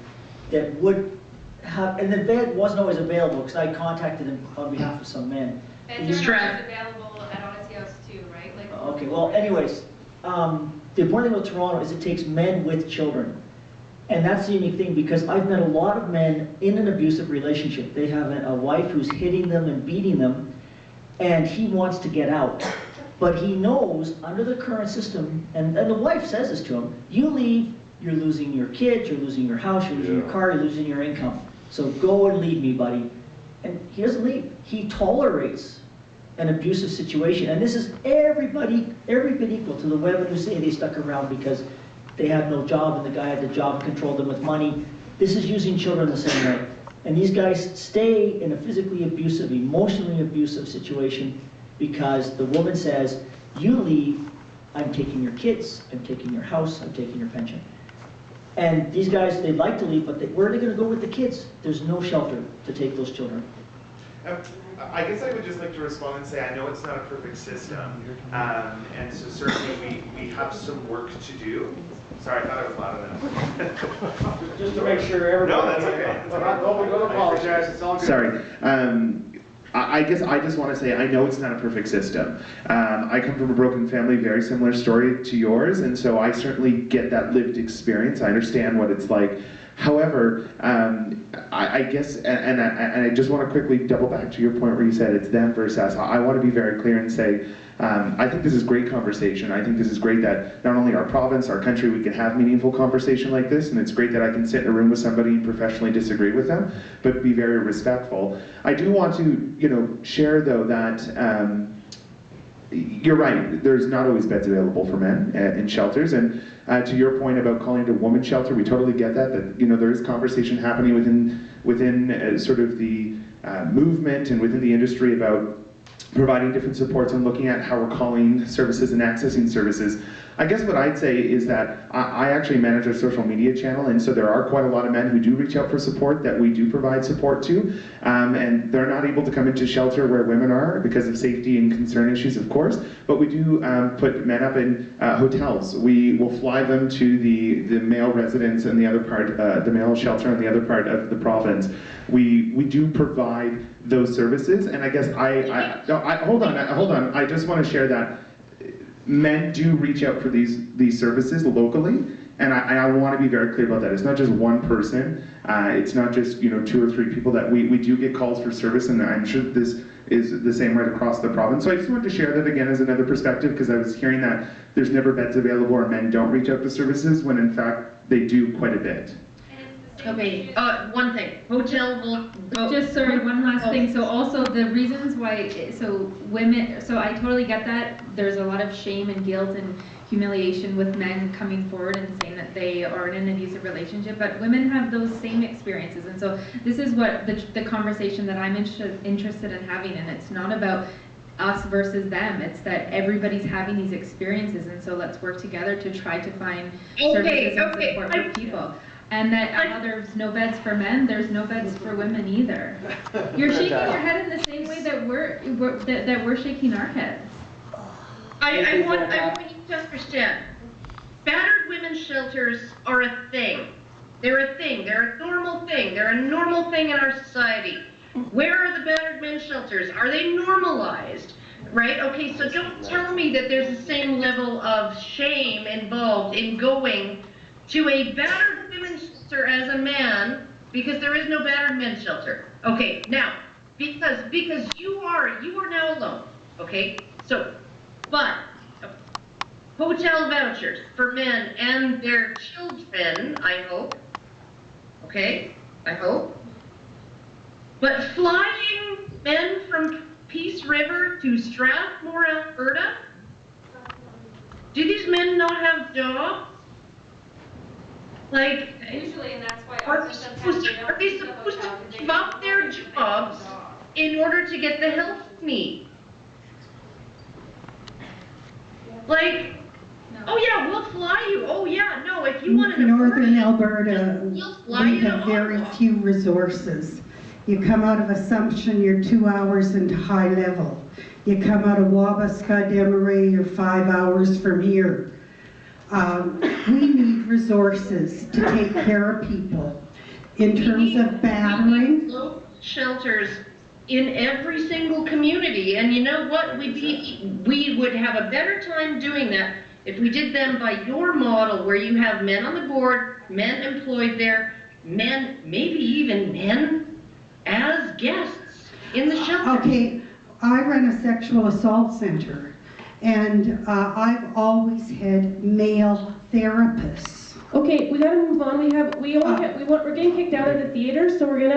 that would have, and the bed wasn't always available because I contacted them on behalf of some men.
Beds are always available at Odyssey House too, right? Like,
Okay, well, anyways, the important thing about Toronto is it takes men with children. And that's the unique thing, because I've met a lot of men in an abusive relationship. They have a wife who's hitting them and beating them, and he wants to get out. But he knows, under the current system, and the wife says this to him, you leave, you're losing your kids, you're losing your house, you're losing your car, you're losing your income. So go and leave me, buddy. And he doesn't leave. He tolerates an abusive situation. And this is everybody, every bit equal to the women who say they stuck around because they had no job and the guy had the job and controlled them with money. This is using children the same way. And these guys stay in a physically abusive, emotionally abusive situation because the woman says, you leave, I'm taking your kids, I'm taking your house, I'm taking your pension. And these guys, they'd like to leave, but where are they going to go with the kids? There's no shelter to take those children.
I guess I would just like to respond and say I know it's not a perfect system, and so certainly we have some work to do. Sorry, I thought I was loud enough.
Just to make sure everybody...
No, that's okay.
Don't apologize, it's all good.
Sorry. I guess I just want to say I know it's not a perfect system. I come from a broken family, very similar story to yours, and so I certainly get that lived experience. I understand what it's like. However, I guess, and I just want to quickly double back to your point where you said it's them versus us. I want to be very clear and say, I think this is great conversation. I think this is great that not only our province, our country, we can have meaningful conversation like this, and it's great that I can sit in a room with somebody and professionally disagree with them, but be very respectful. I do want to, share though that you're right, there's not always beds available for men in shelters, and to your point about calling it a woman's shelter, we totally get that there is conversation happening within sort of the movement and within the industry about providing different supports and looking at how we're calling services and accessing services. I guess what I'd say is that I actually manage our social media channel, and so there are quite a lot of men who do reach out for support that we do provide support to, and they're not able to come into shelter where women are because of safety and concern issues, of course, but we do put men up in hotels. We will fly them to the male residence and the other part, the male shelter in the other part of the province. We do provide those services, and I guess hold on, I just want to share that men do reach out for these services locally, and I want to be very clear about that. It's not just one person, it's not just 2 or 3 people that we do get calls for service, and I'm sure this is the same right across the province. So I just wanted to share that again as another perspective, because I was hearing that there's never beds available or men don't reach out to services, when in fact they do quite a bit.
Okay, one thing, hotel will go.
Just sorry, one last thing. So also the reasons why, so I totally get that. There's a lot of shame and guilt and humiliation with men coming forward and saying that they are in an abusive relationship, but women have those same experiences. And so this is what the conversation that I'm interested in having, and it's not about us versus them. It's that everybody's having these experiences, and so let's work together to try to find services and support for people. and that there's no beds for men, there's no beds for women either. You're shaking your head in the same way that we're shaking our heads.
I want you to understand. Battered women's shelters are a thing. They're a thing. They're a normal thing. They're a normal thing in our society. Where are the battered men's shelters? Are they normalized? Right? Okay, so don't tell me that there's the same level of shame involved in going to a battered women's shelter as a man, because there is no battered men's shelter. Okay, now, because you are now alone. Okay, so, but hotel vouchers for men and their children, I hope. Okay, I hope. But flying men from Peace River to Strathmore, Alberta? Do these men not have jobs? Like,
Usually, and that's why
are they supposed to give up their jobs in order to get the help they need? Like, oh yeah, we'll fly you. Oh yeah, no, if you want an
Northern
apartment,
Alberta,
we'll fly
we
you to
have very
Ottawa.
few resources. You come out of Assumption, you're 2 hours into high level. You come out of Wabasca, Desmarais, you're 5 hours from here. We need resources to take care of people. In terms of battering,
Local shelters in every single community, and you know what? We would have a better time doing that if we did them by your model, where you have men on the board, men employed there, men, maybe even men as guests in the shelter.
okay, I run a sexual assault center, and I've always had male therapists.
Okay, we gotta move on. We're getting kicked out of the theater, so we're gonna